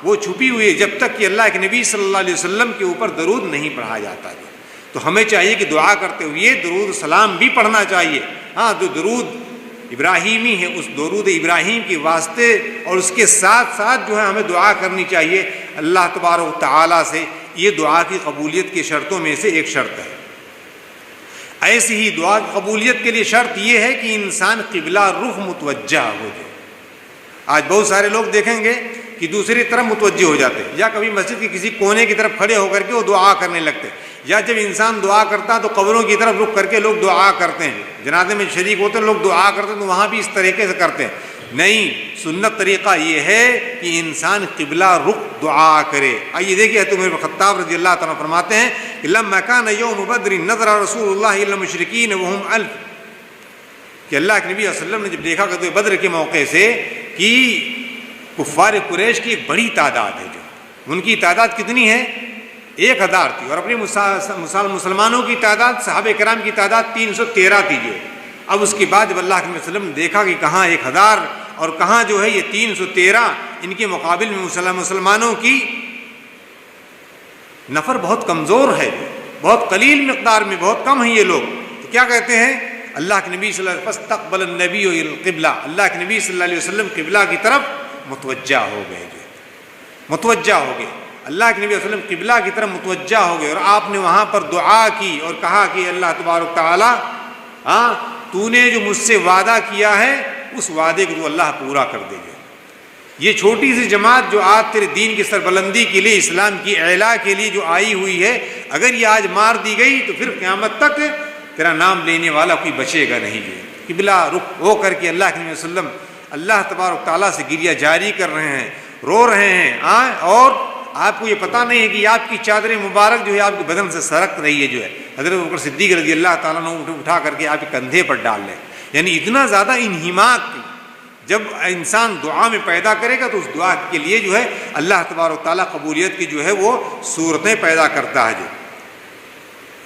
وہ چھپی ہوئی ہے جب تک کہ اللہ کے نبی صلی اللہ علیہ وسلم کے اوپر درود نہیں پڑھا جاتا جو۔ تو ہمیں چاہیے کہ دعا کرتے ہوئے درود و سلام بھی پڑھنا چاہیے۔ جو درود ابراہیمی ہے، اس درود ابراہیم کے واسطے اور اس کے ساتھ ساتھ جو ہے ہمیں دعا کرنی چاہیے اللہ تبارک و تعالیٰ سے، یہ دعا کی قبولیت کی شرطوں میں سے ایک شرط ہے۔ ایسی ہی دعا کی قبولیت کے لیے شرط یہ ہے کہ انسان قبلہ رخ متوجہ ہو جائے۔ آج بہت سارے لوگ دیکھیں گے کہ دوسری طرف متوجہ ہو جاتے ہیں، یا کبھی مسجد کے کسی کونے کی طرف کھڑے ہو کر کے وہ دعا کرنے لگتے ہیں، یا جب انسان دعا کرتا تو قبروں کی طرف رخ کر کے لوگ دعا کرتے ہیں، جنازے میں شریک ہوتے ہیں لوگ دعا کرتے ہیں تو وہاں بھی اس طریقے سے کرتے ہیں۔ نہیں، سنت طریقہ یہ ہے کہ انسان قبلہ رخ دعا کرے۔ آئیے دیکھیے حضرت عمر بن خطاب رضی اللہ تعالیٰ فرماتے ہیں کہ لما کان یوم بدر نظر رسول اللہ الی المشرکین وهم الف، کہ اللہ کے نبی صلی اللہ علیہ وسلم نے جب دیکھا کہ بدر کے موقع سے کہ کفار قریش کی ایک بڑی تعداد ہے، جو ان کی تعداد کتنی ہے؟ 1000 تھی، اور اپنے مسلمانوں کی تعداد، صحابہ کرام کی تعداد 313 تھی جو ہے۔ اب اس کے بعد جب اللہ کے نبی صلی اللہ علیہ وسلم نے دیکھا کہ کہاں 1000 اور کہاں جو ہے یہ 313، ان کے مقابل میں مسلمانوں کی نفر بہت کمزور ہے، بہت قلیل مقدار میں، بہت کم ہیں یہ لوگ، تو کیا کہتے ہیں اللہ کے نبی صلی اللہ علیہ وسلم فاستقبل النبی القبلہ، اللہ کے نبی صلی اللہ علیہ وسلم قبلہ کی طرف متوجہ ہو گئے، متوجہ ہو گئے، اللہ کے نبی صلی اللہ علیہ وسلم قبلہ کی طرف متوجہ ہو گئے، اور آپ نے وہاں پر دعا کی اور کہا کہ اللہ تبارک تعالی تو نے جو مجھ سے وعدہ کیا ہے اس وعدے کو تو اللہ پورا کر دے گا۔ یہ چھوٹی سی جماعت جو آج تیرے دین کی سربلندی کے لیے، اسلام کی اعلاء کے لیے جو آئی ہوئی ہے، اگر یہ آج مار دی گئی تو پھر قیامت تک تیرا نام لینے والا کوئی بچے گا نہیں۔ جو قبلہ رخ ہو کر کے اللہ کے نبی صلی اللہ علیہ وسلم اللہ تبارک تعالیٰ سے گریہ جاری کر رہے ہیں، رو رہے ہیں، اور آپ کو یہ پتہ نہیں ہے کہ آپ کی چادر مبارک جو ہے آپ کے بدن سے سرک رہی ہے، جو ہے حضرت ابوبکر صدیق رضی اللہ تعالیٰ نے اٹھا کر کے آپ کے کندھے پر ڈال لیں، یعنی اتنا زیادہ انہماک جب انسان دعا میں پیدا کرے گا تو اس دعا کے لیے جو ہے اللہ تبارک تعالیٰ قبولیت کی جو ہے وہ صورتیں پیدا کرتا ہے۔ جو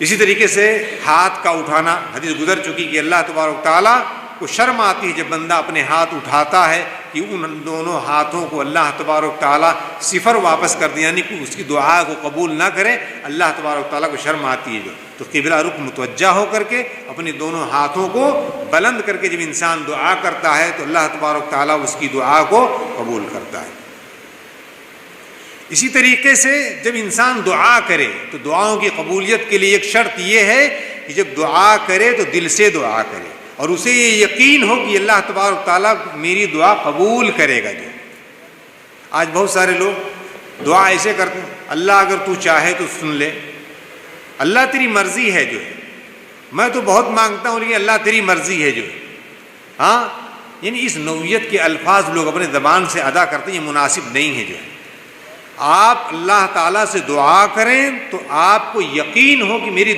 اسی طریقے سے ہاتھ کا اٹھانا، حدیث گزر چکی کہ اللہ تبارک تعالیٰ کو شرم آتی ہے جب بندہ اپنے ہاتھ اٹھاتا ہے کہ ان دونوں ہاتھوں کو اللہ تبارک تعالیٰ صفر واپس کر دے، یعنی کہ اس کی دعا کو قبول نہ کرے، اللہ تبارک تعالیٰ کو شرم آتی ہے۔ جو تو قبلہ رخ متوجہ ہو کر کے اپنے دونوں ہاتھوں کو بلند کر کے جب انسان دعا کرتا ہے تو اللہ تبارک تعالیٰ اس کی دعا کو قبول کرتا ہے۔ اسی طریقے سے جب انسان دعا کرے تو دعاؤں کی قبولیت کے لیے ایک شرط یہ ہے کہ جب دعا کرے تو دل سے دعا کرے، اور اسے یہ یقین ہو کہ اللہ تبارک تعالیٰ میری دعا قبول کرے گا۔ جو آج بہت سارے لوگ دعا ایسے کرتے ہیں، اللہ اگر تو چاہے تو سن لے، اللہ تیری مرضی ہے، جو ہے میں تو بہت مانگتا ہوں لیکن اللہ تیری مرضی ہے، جو ہے یعنی اس نوعیت کے الفاظ لوگ اپنے زبان سے ادا کرتے ہیں، یہ مناسب نہیں ہے۔ جو ہے آپ اللہ تعالیٰ سے دعا کریں تو آپ کو یقین ہو کہ میری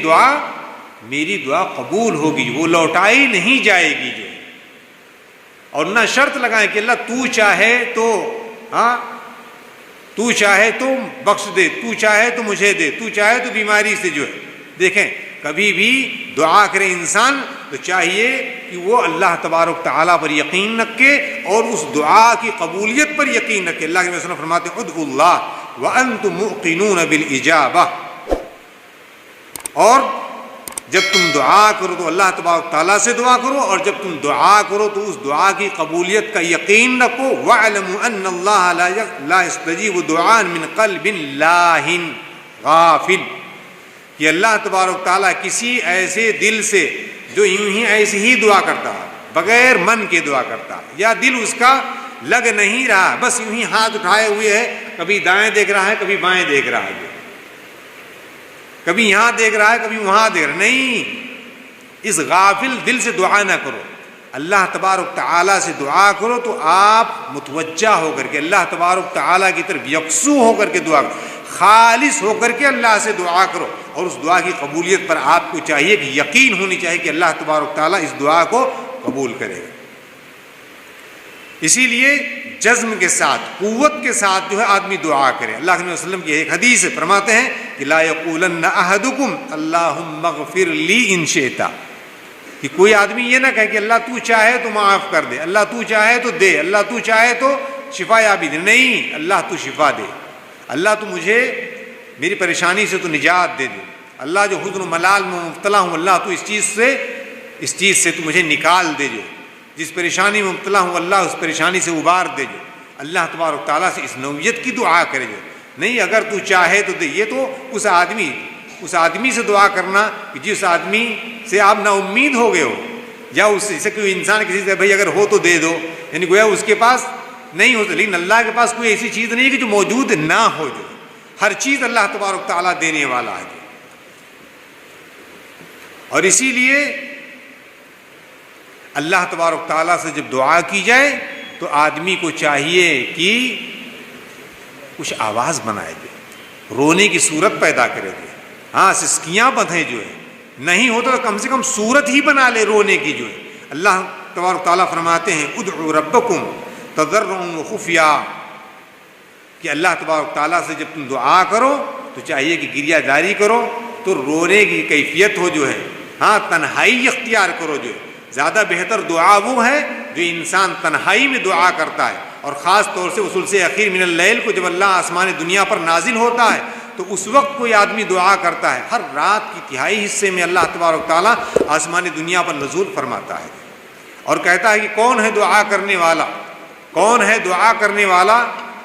دعا قبول ہوگی، وہ لوٹائی نہیں جائے گی۔ جو اور نہ شرط لگائیں کہ اللہ تو چاہے تو بخش دے، تو چاہے تو مجھے دے، تو چاہے تو بیماری سے۔ جو ہے دیکھیں کبھی بھی دعا کرے انسان تو چاہیے کہ وہ اللہ تبارک تعالیٰ پر یقین رکھے اور اس دعا کی قبولیت پر یقین رکھے۔ اللہ کے رسول فرماتے ہیں ادعوا اللہ وانتم موقنون بالاجابہ، اور جب تم دعا کرو تو اللہ تبارک تعالیٰ سے دعا کرو، اور جب تم دعا کرو تو اس دعا کی قبولیت کا یقین رکھو۔ وَاعْلَمُوا أَنَّ اللَّهَ لَا يَسْتَجِيبُ دُعَاءً مِّن قَلْبٍ لَاهٍ غَافِلٍ، کہ اللہ تبارک تعالیٰ کسی ایسے دل سے جو یوں ہی ایسے ہی دعا کرتا ہے، بغیر من کے دعا کرتا ہے، یا دل اس کا لگ نہیں رہا، بس یوں ہی ہاتھ اٹھائے ہوئے ہے، کبھی دائیں دیکھ رہا ہے کبھی بائیں دیکھ رہا ہے، کبھی یہاں دیکھ رہا ہے کبھی وہاں دیکھ رہا ہے، نہیں، اس غافل دل سے دعا نہ کرو، اللہ تبارک تعالیٰ سے دعا کرو تو آپ متوجہ ہو کر کے اللہ تبارک تعالیٰ کی طرف یکسو ہو کر کے دعا کرو، خالص ہو کر کے اللہ سے دعا کرو، اور اس دعا کی قبولیت پر آپ کو چاہیے کہ یقین ہونی چاہیے کہ اللہ تبارک تعالیٰ اس دعا کو قبول کرے گا۔ اسی لیے جزم کے ساتھ، قوت کے ساتھ جو ہے آدمی دعا کرے۔ اللہ کے نبی صلی اللہ علیہ وسلم کی ایک حدیث ہے، فرماتے ہیں کہ لا یقولن احدکم اللہم اغفر لی ان شئت، کہ کوئی آدمی یہ نہ کہے کہ اللہ تو چاہے تو معاف کر دے، اللہ تو چاہے تو دے، اللہ تو چاہے تو شفا یابی دے، نہیں، اللہ تو شفا دے، اللہ تو مجھے میری پریشانی سے تو نجات دے دے، اللہ جو حزن و ملال میں مبتلا ہوں اللہ تو اس چیز سے تو مجھے نکال دے، جو جس پریشانی میں مبتلا ہوں اللہ اس پریشانی سے ابار دے، جو اللہ تبارک تعالیٰ سے اس نوعیت کی دعا کرے، جو نہیں اگر تو چاہے تو دے۔ یہ تو اس آدمی سے دعا کرنا کہ جس آدمی سے آپ نا امید ہو گئے ہو، یا اس سے کوئی انسان کسی سے بھائی اگر ہو تو دے دو، یعنی گویا اس کے پاس نہیں ہوتا، لیکن اللہ کے پاس کوئی ایسی چیز نہیں ہے کہ جو موجود نہ ہو، جو ہر چیز اللہ تبارک تعالیٰ دینے والا ہے۔ اور اسی لیے اللہ تبارک تعالیٰ سے جب دعا کی جائے تو آدمی کو چاہیے کہ کچھ آواز بنائے، جو رونے کی صورت پیدا کرے، جو سسکیاں بدھیں، جو ہے نہیں ہوتا تو کم سے کم صورت ہی بنا لے رونے کی، جو ہے اللہ تبارک تعالیٰ فرماتے ہیں ادعوا ربکم تضرعا وخفیا کہ اللہ تبارک تعالیٰ سے جب تم دعا کرو تو چاہیے کہ گریہ داری کرو تو رونے کی کیفیت ہو جو ہے، ہاں تنہائی اختیار کرو جو ہے۔ زیادہ بہتر دعا وہ ہے جو انسان تنہائی میں دعا کرتا ہے، اور خاص طور سے ثلث اخیر من اللیل کو جب اللہ آسمان دنیا پر نازل ہوتا ہے تو اس وقت کوئی آدمی دعا کرتا ہے۔ ہر رات کی تہائی حصے میں اللہ تبارک تعالیٰ آسمان دنیا پر نزول فرماتا ہے اور کہتا ہے کہ کون ہے دعا کرنے والا، کون ہے دعا کرنے والا،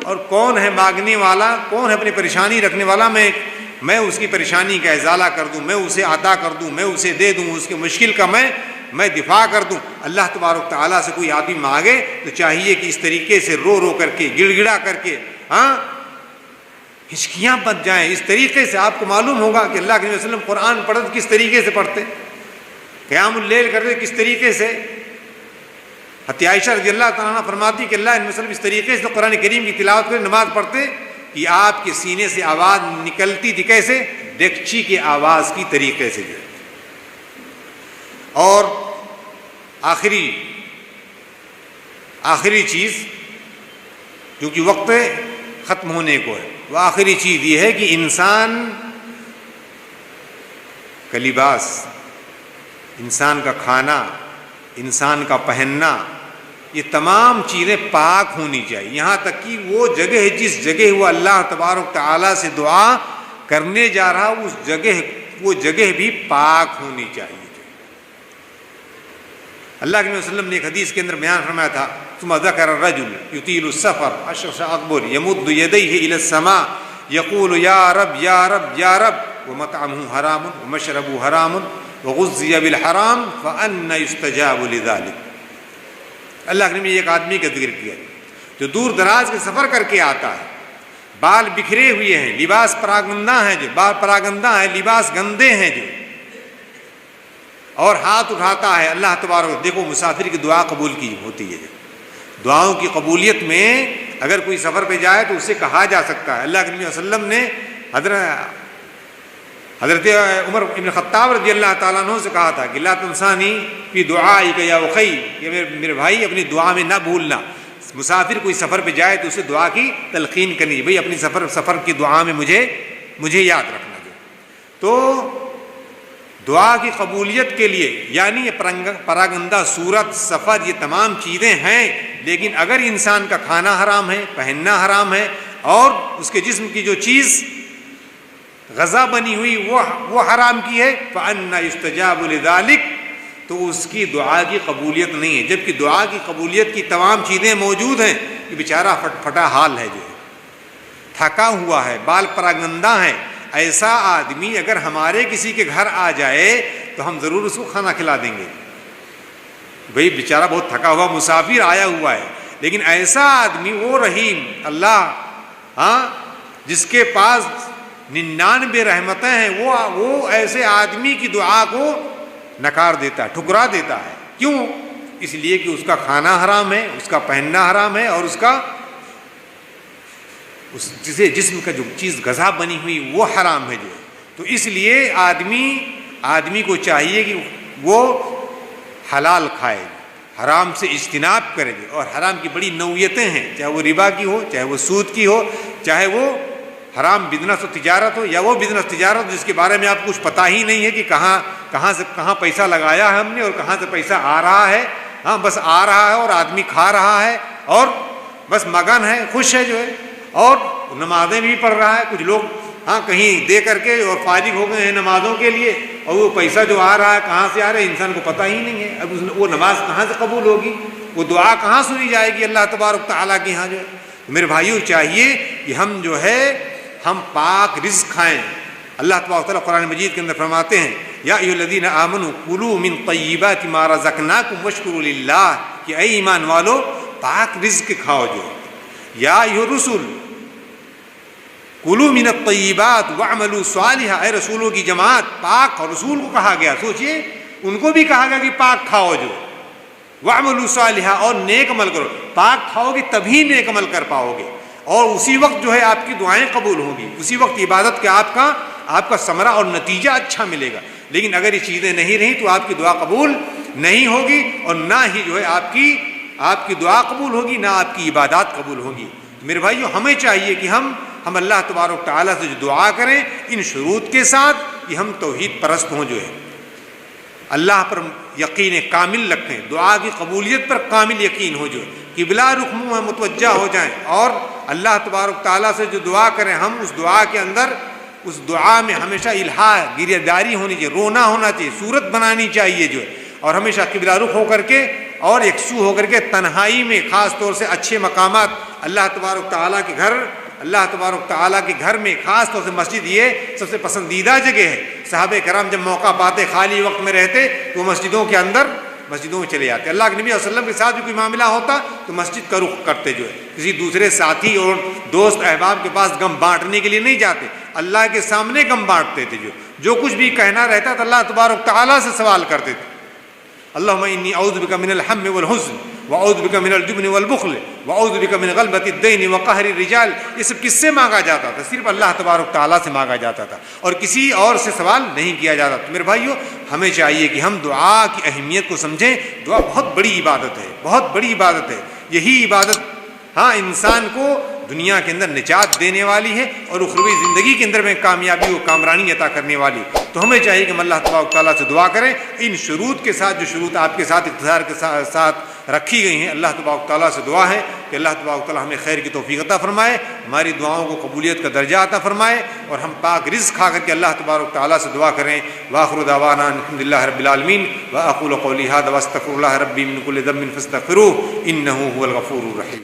اور کون ہے مانگنے والا، کون ہے اپنی پریشانی رکھنے والا، میں اس کی پریشانی کا ازالہ کر دوں، میں اسے عطا کر دوں، میں اسے دے دوں، اس کی مشکل کا میں دفاع کر دوں۔ اللہ تبارک تعالیٰ سے کوئی آدمی مانگے تو چاہیے کہ اس طریقے سے رو رو کر کے، گڑ گڑا کر کے، ہچکیاں بچ جائیں۔ اس طریقے سے آپ کو معلوم ہوگا کہ اللہ کے نبی صلی اللہ علیہ وسلم قرآن پڑھتے کس طریقے سے پڑھتے، قیام اللیل کرتے کس طریقے سے۔ حضرت عائشہ رضی اللہ تعالیٰ عنہ فرماتی کہ اللہ کے نبی صلی اللہ علیہ وسلم اس طریقے سے قرآن کریم کی تلاوت کرتے، نماز پڑھتے کہ آپ کے سینے سے آواز نکلتی تھی کیسے، ڈیگچی کی آواز کی طریقے سے جو ہے۔ اور آخری چیز، کیونکہ وقت ختم ہونے کو ہے، وہ آخری چیز یہ ہے کہ انسان کا لباس، انسان کا کھانا، انسان کا پہننا، یہ تمام چیزیں پاک ہونی چاہیے، یہاں تک کہ وہ جگہ جس جگہ وہ اللہ تبارک تعالیٰ سے دعا کرنے جا رہا وہ جگہ بھی پاک ہونی چاہیے۔ اللہ کے نبی صلی اللہ علیہ وسلم نے ایک حدیث کے اندر بیان فرمایا تھا، ثم ذکر الرجل یطیل السفر اشخص اکبر یمد یدیہ الی السماء یقول یا رب یا رب یا رب ومطعمہ حرام ومشربہ حرام وغذی بالحرام فأنى يستجاب لذلك۔ اللہ کے نبی نے ایک آدمی کا ذکر کیا جو دور دراز کے سفر کر کے آتا ہے، بال بکھرے ہوئے ہیں، لباس پراگندہ ہیں، جو بال پراگندہ ہے، لباس گندے ہیں جو، اور ہاتھ اٹھاتا ہے اللہ تبارک۔ دیکھو مسافر کی دعا قبول کی ہوتی ہے، دعاؤں کی قبولیت میں اگر کوئی سفر پہ جائے تو اس سے کہا جا سکتا ہے۔ اللہ کے نبی صلی اللہ علیہ وسلم نے حضرت عمر بن خطاب رضی اللہ تعالیٰ عنہ سے کہا تھا کہ لا تنسانی فی دعائک یا اخی، کہ میرے بھائی اپنی دعا میں نہ بھولنا۔ مسافر کوئی سفر پہ جائے تو اسے دعا کی تلقین کرنی، بھائی اپنی سفر کی دعا میں مجھے یاد رکھنا جو۔ تو دعا کی قبولیت کے لیے یعنی یہ پراگندہ صورت، سفر، یہ تمام چیزیں ہیں، لیکن اگر انسان کا کھانا حرام ہے، پہننا حرام ہے، اور اس کے جسم کی جو چیز غذا بنی ہوئی وہ حرام کی ہے، فَأَنَّى يُسْتَجَابُ لِذَلِكَ، تو اس کی دعا کی قبولیت نہیں ہے۔ جبکہ دعا کی قبولیت کی تمام چیزیں موجود ہیں، یہ بیچارہ پھٹا حال ہے، جو تھکا ہوا ہے، بال پراگندہ ہیں، ایسا آدمی اگر ہمارے کسی کے گھر آ جائے تو ہم ضرور اس کو کھانا کھلا دیں گے، بھئی بیچارہ بہت تھکا ہوا مسافر آیا ہوا ہے۔ لیکن ایسا آدمی وہ رحیم اللہ جس کے پاس 99 رحمتیں ہیں، وہ ایسے آدمی کی دعا کو نکار دیتا ہے، ٹھکرا دیتا ہے۔ کیوں؟ اس لیے کہ اس کا کھانا حرام ہے، اس کا پہننا حرام ہے، اور جسے جسم کا جو چیز غذا بنی ہوئی وہ حرام ہے جو۔ تو اس لیے آدمی کو چاہیے کہ وہ حلال کھائے، حرام سے اجتناب کرے، اور حرام کی بڑی نوعیتیں ہیں، چاہے وہ ربا کی ہو، چاہے وہ سود کی ہو، چاہے وہ حرام بزنس و تجارت ہو، یا وہ بزنس تجارت جس کے بارے میں آپ کو کچھ پتہ ہی نہیں ہے کہ کہاں پیسہ لگایا ہے ہم نے اور کہاں سے پیسہ آ رہا ہے، بس آ رہا ہے اور آدمی کھا رہا ہے اور بس مگن ہے، خوش ہے جو ہے، اور نمازیں بھی پڑھ رہا ہے۔ کچھ لوگ کہیں دے کر کے اور فارغ ہو گئے ہیں نمازوں کے لیے، اور وہ پیسہ جو آ رہا ہے کہاں سے آ رہا ہے انسان کو پتہ ہی نہیں ہے۔ اب وہ نماز کہاں سے قبول ہوگی، وہ دعا کہاں سنی جائے گی اللہ تبارک تعالیٰ کے یہاں جو ہے۔ میرے بھائیوں چاہیے کہ ہم پاک رزق کھائیں۔ اللہ تبارک تعالیٰ قرآن مجید کے اندر فرماتے ہیں یا ایھا الذین آمنوا کلوا من طیبات ما رزقناکم واشکروا للہ، کہ اے ایمان والو پاک رزق کھاؤ جو۔ یا ایھا الرسل کلوا من الطیبات واعملوا صالحا، اے رسولوں کی جماعت، پاک اور رسول کو کہا گیا، سوچئے ان کو بھی کہا گیا کہ پاک کھاؤ جو، واعملوا صالحا، اور نیک عمل کرو۔ پاک کھاؤ گے تبھی نیک عمل کر پاؤ گے، اور اسی وقت جو ہے آپ کی دعائیں قبول ہوں گی، اسی وقت عبادت کے آپ کا ثمرہ اور نتیجہ اچھا ملے گا۔ لیکن اگر یہ چیزیں نہیں رہیں تو آپ کی دعا قبول نہیں ہوگی، اور نہ ہی جو ہے آپ کی دعا قبول ہوگی، نہ آپ کی عبادات قبول ہوگی۔ میرے بھائیو ہمیں چاہیے کہ ہم اللہ تبارک تعالیٰ سے جو دعا کریں ان شروط کے ساتھ کہ ہم توحید پرست ہوں، جو ہے اللہ پر یقین کامل رکھیں، دعا کی قبولیت پر کامل یقین ہو، جو ہے قبلہ رخ منہ متوجہ ہو جائیں، اور اللہ تبارک تعالیٰ سے جو دعا کریں ہم اس دعا کے اندر، اس دعا میں ہمیشہ الہا گریہ داری ہونی چاہیے، رونا ہونا چاہیے، صورت بنانی چاہیے جو ہے، اور ہمیشہ قبلہ رخ ہو کر کے اور یکسو ہو کر کے تنہائی میں، خاص طور سے اچھے مقامات اللہ تبارک تعالیٰ کے گھر، اللہ تبارک تعالیٰ کے گھر میں خاص طور سے مسجد یہ سب سے پسندیدہ جگہ ہے۔ صحابہ کرام جب موقع پاتے، خالی وقت میں رہتے تو وہ مسجدوں کے اندر، مسجدوں میں چلے جاتے۔ اللہ کے نبی صلی اللہ علیہ وسلم کے ساتھ بھی کوئی معاملہ ہوتا تو مسجد کا رخ کرتے، جو ہے کسی دوسرے ساتھی اور دوست احباب کے پاس غم بانٹنے کے لیے نہیں جاتے، اللہ کے سامنے غم بانٹتے تھے، جو کچھ بھی کہنا رہتا تو اللہ تبارک تعالیٰ سے سوال کرتے تھے۔ اللہم انی اعوذ بک من الہم والحزن واعوذ بک من الجبن والبخل واعوذ بک من غلبۃ الدین وقہر الرجال، یہ سب کس سے مانگا جاتا تھا؟ صرف اللہ تبارک تعالیٰ سے مانگا جاتا تھا اور کسی اور سے سوال نہیں کیا جاتا۔ تو میرے بھائیو ہمیں چاہیے کہ ہم دعا کی اہمیت کو سمجھیں۔ دعا بہت بڑی عبادت ہے، بہت بڑی عبادت ہے۔ یہی عبادت انسان کو دنیا کے اندر نجات دینے والی ہے اور اخروی زندگی کے اندر میں کامیابی و کامرانی عطا کرنے والی۔ تو ہمیں چاہیے کہ ہم اللہ تبارک تعالیٰ سے دعا کریں ان شروط کے ساتھ، جو شروط آپ کے ساتھ اقتدار کے ساتھ رکھی گئی ہیں۔ اللہ تبارک تعالیٰ سے دعا ہے کہ اللہ تبارک تعالیٰ ہمیں خیر کی توفیق عطا فرمائے، ہماری دعاؤں کو قبولیت کا درجہ عطا فرمائے، اور ہم پاک رزق کھا کر کے اللہ تبارک تعالیٰ سے دعا کریں۔ وآخر دعوانا الحمد للہ رب العالمین، وأقول قولی ھذا واستغفر اللہ ربی من کل ذنب فاستغفروہ انہ ھو الغفور الرحیم۔